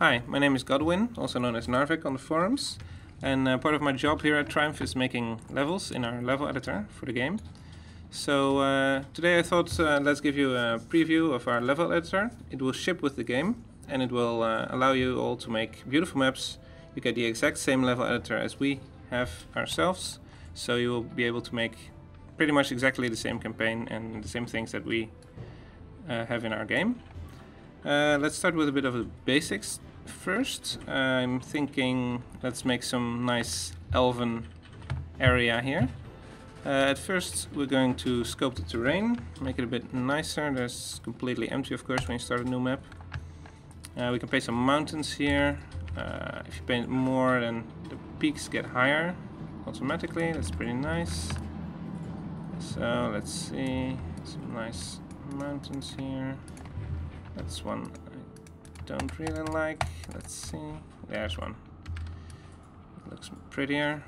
Hi, my name is Godwin, also known as Narvik on the forums, and part of my job here at Triumph is making levels in our level editor for the game. So today I thought let's give you a preview of our level editor. It will ship with the game, and it will allow you all to make beautiful maps. You get the exact same level editor as we have ourselves, so you will be able to make pretty much exactly the same campaign and the same things that we have in our game. Let's start with a bit of the basics first. I'm thinking let's make some nice elven area here. At first we're going to scope the terrain, make it a bit nicer. There's completely empty of course when you start a new map. We can paint some mountains here. If you paint more, then the peaks get higher automatically. That's pretty nice. So let's see, some nice mountains here. That's one I don't really like. Let's see. There's one. It looks prettier.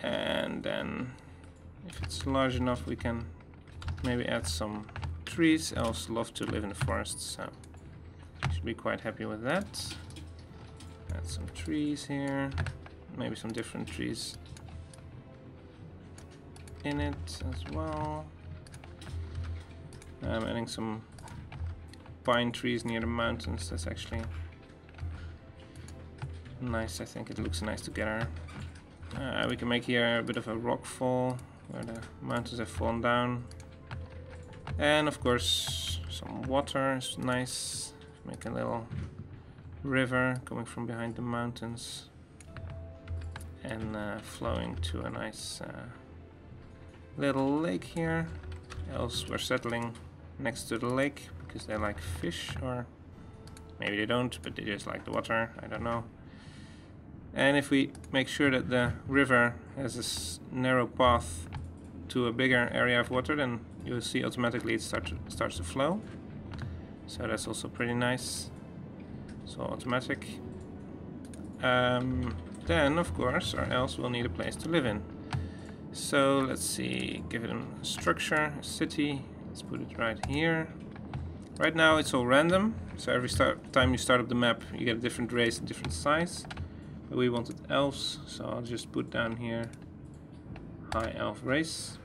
And then, if it's large enough, we can maybe add some trees. Elves love to live in the forest, so should be quite happy with that. Add some trees here. Maybe some different trees in it as well. I'm adding some pine trees near the mountains. That's actually nice. I think it looks nice together. We can make here a bit of a rock fall where the mountains have fallen down. And of course some water is nice. Make a little river coming from behind the mountains and flowing to a nice little lake here. Elves were settling next to the lake because they like fish, or maybe they don't, but they just like the water, I don't know. And if we make sure that the river has this narrow path to a bigger area of water, then you'll see automatically it starts to flow. So that's also pretty nice. So automatic. Then of course our elves will need a place to live in. So let's see, give it a structure, a city. Let's put it right here. Right now it's all random, so every time you start up the map you get a different race, a different size. But we wanted elves, so I'll just put down here high elf race.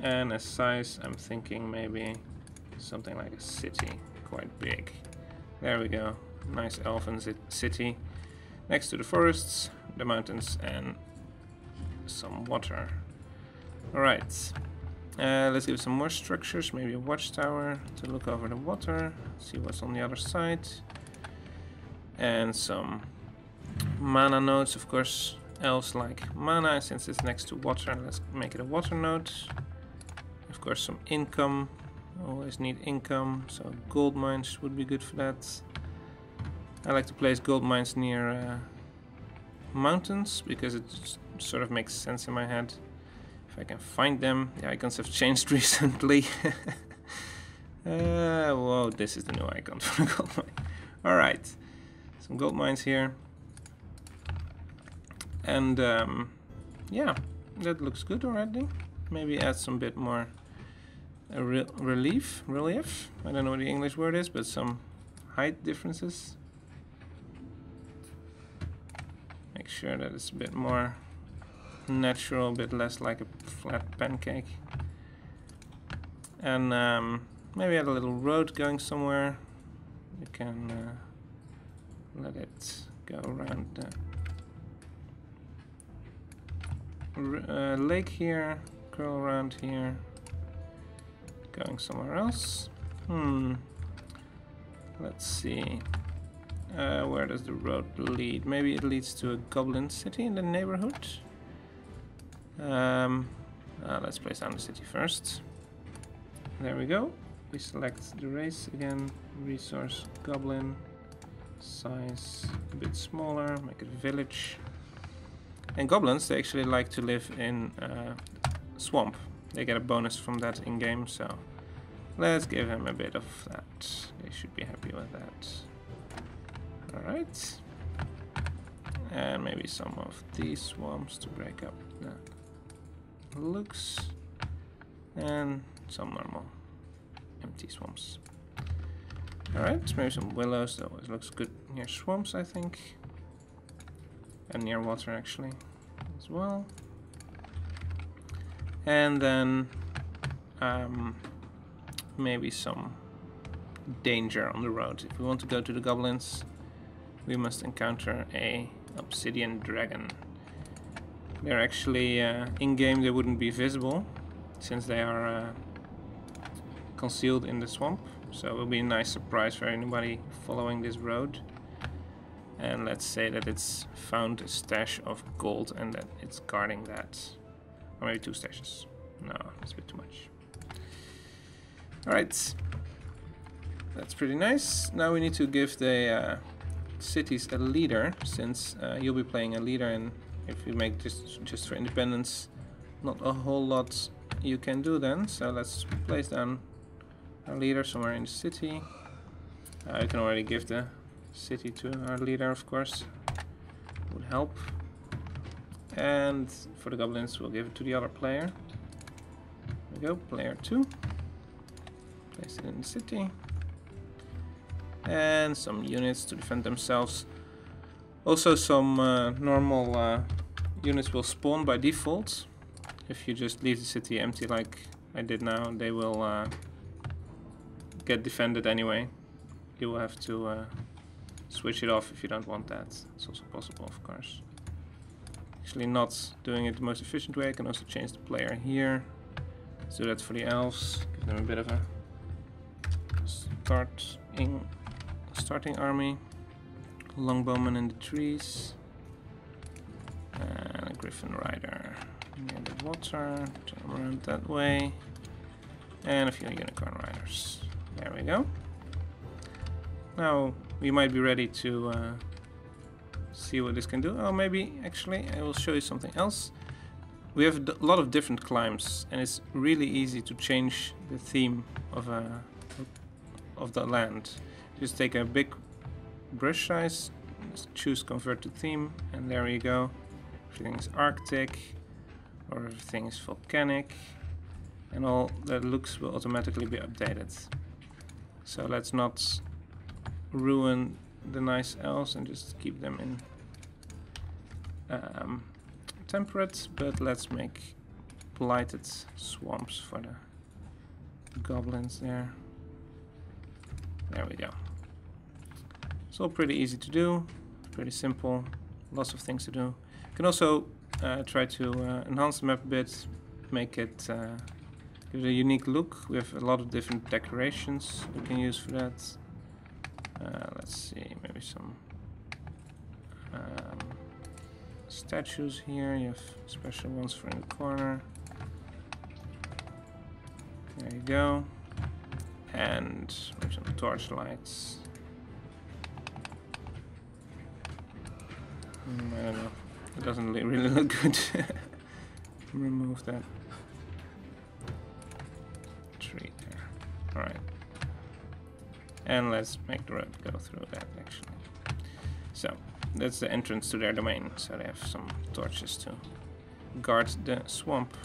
And as size I'm thinking maybe something like a city, quite big. There we go, nice elven city. Next to the forests, the mountains and some water. Alright, let's give some more structures, maybe a watchtower to look over the water, see what's on the other side. And some mana nodes, of course, elves like mana since it's next to water. Let's make it a water node. Of course some income, always need income, so gold mines would be good for that. I like to place gold mines near mountains because it sort of makes sense in my head. If I can find them. The icons have changed recently. Whoa, this is the new icon for the gold mine. Alright, some gold mines here. And yeah, that looks good already. Maybe add some bit more relief. I don't know what the English word is, but some height differences. Make sure that it's a bit more natural, a bit less like a flat pancake. And maybe add a little road going somewhere. You can let it go around the lake here, curl around here, going somewhere else. Let's see. Where does the road lead? Maybe it leads to a goblin city in the neighborhood. Let's place down the city first. There we go. We select the race again. Resource goblin. Size a bit smaller. Make it a village. And goblins, they actually like to live in swamp. They get a bonus from that in game, so let's give him a bit of that. They should be happy with that. Alright. And maybe some of these swamps to break up the looks. And some normal empty swamps. Alright, maybe some willows. That always looks good near swamps, I think. And near water, actually, as well. And then maybe some danger on the road. If we want to go to the goblins, we must encounter a obsidian dragon. They're actually in-game, they wouldn't be visible since they are concealed in the swamp. So it will be a nice surprise for anybody following this road. And let's say that it's found a stash of gold and that it's guarding that. Or maybe 2 stashes. No, that's a bit too much. Alright. That's pretty nice. Now we need to give the cities a leader, since you'll be playing a leader, and if you make this just for independence, not a whole lot you can do then. So let's place down our leader somewhere in the city. You can already give the city to our leader, of course. Would help. And for the goblins, we'll give it to the other player. There we go, player 2. Place it in the city. And some units to defend themselves. Also, some normal units will spawn by default. If you just leave the city empty like I did now, they will get defended anyway. You will have to switch it off if you don't want that. It's also possible, of course. Actually not doing it the most efficient way. I can also change the player here. Let's do that for the elves. Give them a bit of a starting army. Longbowman in the trees. And a Griffin Rider near the water. Turn them around that way. And a few Unicorn Riders. There we go. Now we might be ready to see what this can do. Oh, maybe actually I will show you something else. We have a lot of different climbs, and it's really easy to change the theme of the land. Just take a big brush size, choose convert to theme, and there you go. Everything is Arctic, or everything is volcanic, and all the looks will automatically be updated. So let's not ruin the nice elves and just keep them in temperate, but let's make blighted swamps for the goblins there. There we go. It's all pretty easy to do, pretty simple, lots of things to do. You can also try to enhance the map a bit, make it give it a unique look. We have a lot of different decorations we can use for that. Let's see, maybe some statues here. You have special ones for in the corner. There you go. And maybe some torch lights. I don't know. It doesn't really look good. Remove that tree there. Alright. And let's make the road go through that, actually. So, that's the entrance to their domain. So they have some torches to guard the swamp.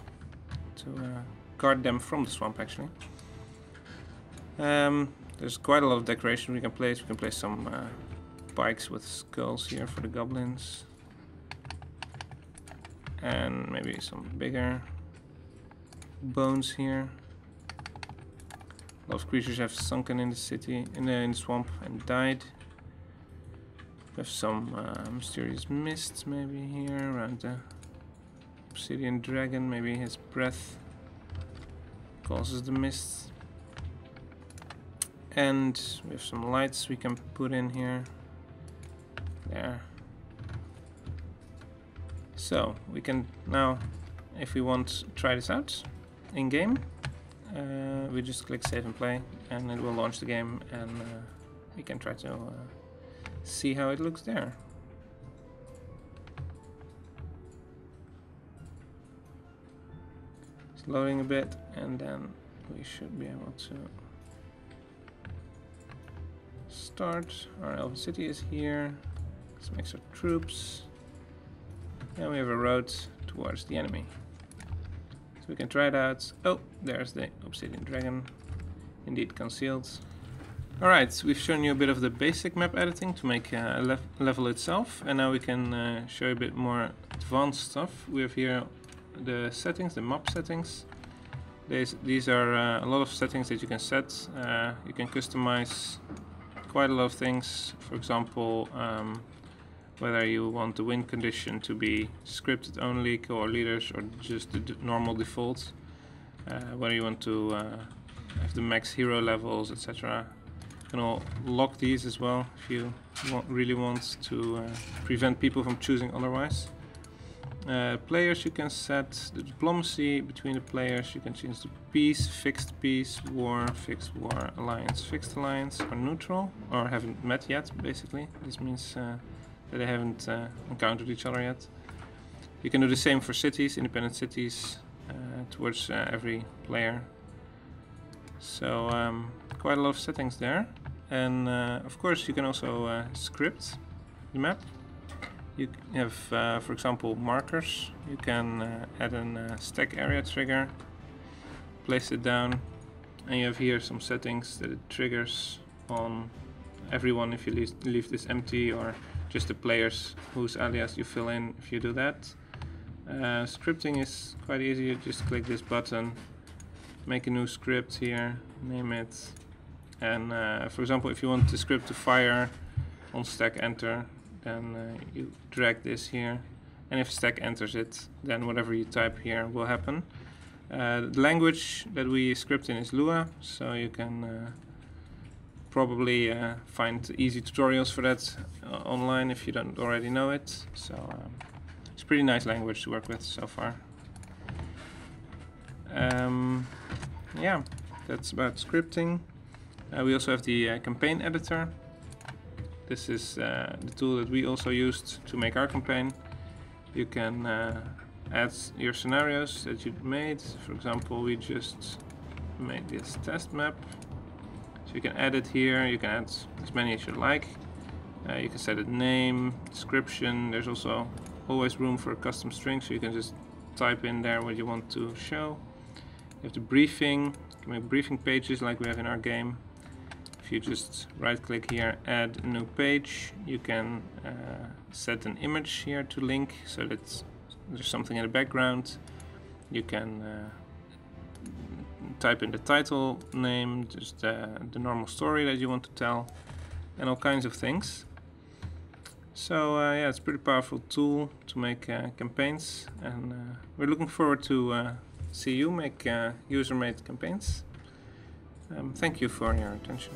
To guard them from the swamp, actually. There's quite a lot of decoration we can place. We can place some bikes with skulls here for the goblins. And maybe some bigger bones here. A lot of creatures have sunken in the city, in the swamp, and died. We have some mysterious mists maybe here around the obsidian dragon. Maybe his breath causes the mists. And we have some lights we can put in here. There. So we can now, if we want to try this out in game, we just click save and play, and it will launch the game, and we can try to see how it looks there. It's loading a bit, and then we should be able to start. Our elven city is here. Let's make some troops. And we have a road towards the enemy. So we can try it out. Oh, there's the obsidian dragon. Indeed concealed. Alright, we've shown you a bit of the basic map editing to make a level itself, and now we can show you a bit more advanced stuff. We have here the settings, the map settings. These are a lot of settings that you can set. You can customize quite a lot of things. For example, whether you want the win condition to be scripted only, core leaders, or just the normal default. Whether you want to have the max hero levels, etc. You can all lock these as well if you really want to prevent people from choosing otherwise. Players, you can set the diplomacy between the players. You can change the peace, fixed peace, war, fixed war, alliance, fixed alliance, or neutral, or haven't met yet, basically. This means that they haven't encountered each other yet. You can do the same for cities, independent cities, towards every player. So quite a lot of settings there. And of course you can also script the map. You have, for example, markers. You can add a stack area trigger, place it down, and you have here some settings that it triggers on everyone if you leave this empty, or just the players whose alias you fill in if you do that. Scripting is quite easy. You just click this button, make a new script here, name it, and for example, if you want the script to fire on stack enter, then you drag this here, and if stack enters it, then whatever you type here will happen. The language that we script in is Lua, so you can probably find easy tutorials for that online if you don't already know it. So it's a pretty nice language to work with so far. Yeah, that's about scripting. We also have the campaign editor. This is the tool that we also used to make our campaign. You can add your scenarios that you made. For example, we just made this test map. So you can add it here, you can add as many as you like. You can set a name, description. There's also always room for a custom string, so you can just type in there what you want to show. You have the briefing. You can make briefing pages like we have in our game. If you just right click here, add a new page, you can set an image here to link so that there's something in the background. You can type in the title name, just the normal story that you want to tell, and all kinds of things. So yeah, it's a pretty powerful tool to make campaigns, and we're looking forward to see you make user-made campaigns. Thank you for your attention.